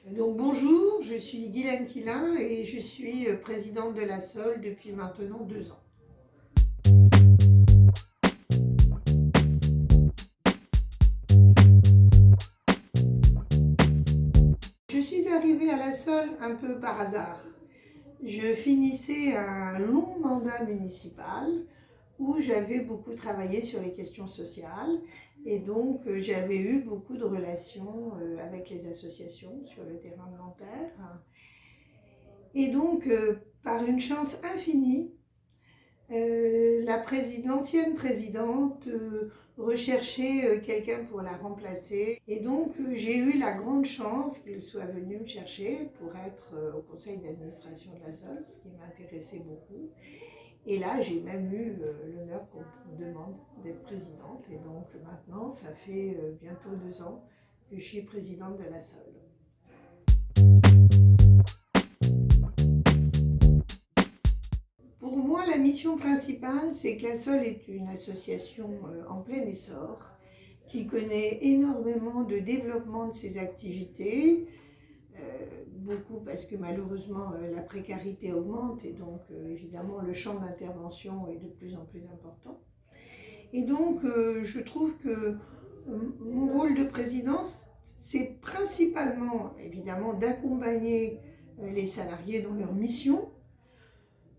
Donc bonjour, je suis Guylaine Quilin et je suis présidente de la SOL depuis maintenant 2 ans. Je suis arrivée à la SOL un peu par hasard. Je finissais un long mandat municipal où j'avais beaucoup travaillé sur les questions sociales et donc j'avais eu beaucoup de relations avec les associations sur le terrain de Nanterre. Et donc, par une chance infinie, l'ancienne présidente recherchait quelqu'un pour la remplacer. Et donc, j'ai eu la grande chance qu'il soit venu me chercher pour être au conseil d'administration de la SOL, ce qui m'intéressait beaucoup. Et là, j'ai même eu l'honneur qu'on me demande d'être présidente. Et donc, maintenant, ça fait bientôt 2 ans que je suis présidente de la SOL. Pour moi, la mission principale, c'est que la SOL est une association en plein essor, qui connaît énormément de développement de ses activités, beaucoup parce que malheureusement la précarité augmente et donc évidemment le champ d'intervention est de plus en plus important. Et donc je trouve que mon rôle de présidence, c'est principalement évidemment d'accompagner les salariés dans leur mission,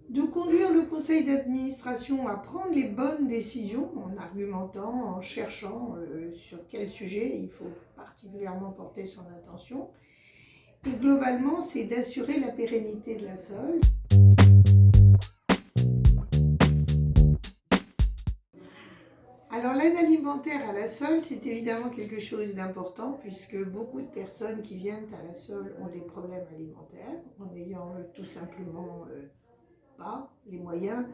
de conduire le conseil d'administration à prendre les bonnes décisions en argumentant, en cherchant sur quel sujet il faut particulièrement porter son attention. Et globalement, c'est d'assurer la pérennité de la SOL. Alors l'aide alimentaire à la SOL, c'est évidemment quelque chose d'important puisque beaucoup de personnes qui viennent à la SOL ont des problèmes alimentaires en n'ayant tout simplement pas les moyens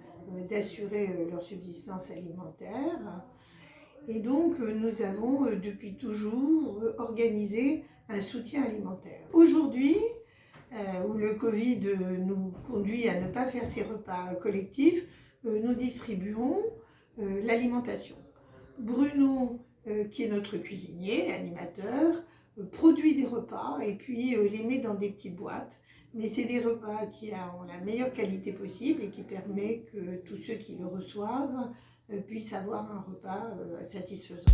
d'assurer leur subsistance alimentaire. Et donc nous avons depuis toujours organisé un soutien alimentaire. Aujourd'hui, où le Covid nous conduit à ne pas faire ces repas collectifs, nous distribuons l'alimentation. Bruno, qui est notre cuisinier, animateur, produit des repas et puis les met dans des petites boîtes. Mais c'est des repas qui ont la meilleure qualité possible et qui permet que tous ceux qui le reçoivent puissent avoir un repas satisfaisant.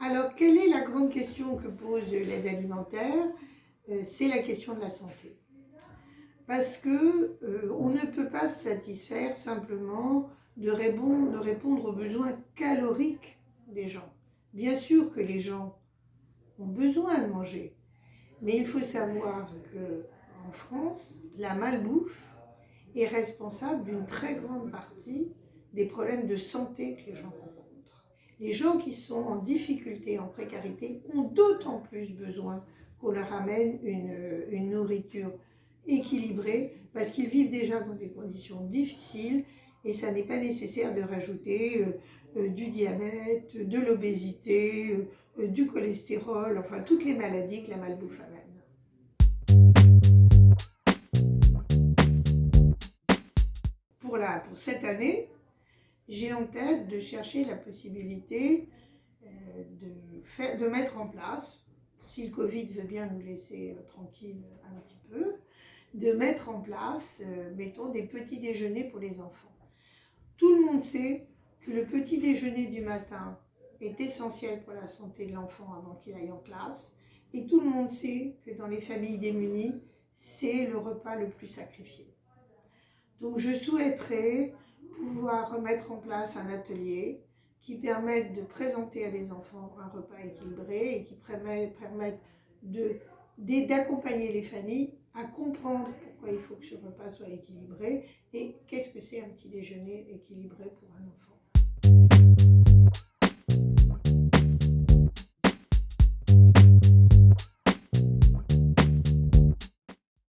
Alors, quelle est la grande question que pose l'aide alimentaire? C'est la question de la santé. Parce que on ne peut pas se satisfaire simplement de répondre aux besoins caloriques des gens. Bien sûr que les gens ont besoin de manger, mais il faut savoir qu'en France, la malbouffe est responsable d'une très grande partie des problèmes de santé que les gens rencontrent. Les gens qui sont en difficulté, en précarité, ont d'autant plus besoin qu'on leur amène une nourriture équilibrée parce qu'ils vivent déjà dans des conditions difficiles et ça n'est pas nécessaire de rajouter du diabète, de l'obésité, du cholestérol, enfin toutes les maladies que la malbouffe amène. Pour cette année, j'ai en tête de chercher la possibilité de mettre en place, si le Covid veut bien nous laisser tranquilles un petit peu, de mettre en place, mettons, des petits déjeuners pour les enfants. Tout le monde sait que le petit déjeuner du matin est essentiel pour la santé de l'enfant avant qu'il aille en classe, et tout le monde sait que dans les familles démunies, c'est le repas le plus sacrifié. Donc je souhaiterais pouvoir remettre en place un atelier qui permette de présenter à des enfants un repas équilibré et qui permette d'accompagner les familles à comprendre pourquoi il faut que ce repas soit équilibré et qu'est-ce que c'est un petit déjeuner équilibré pour un enfant.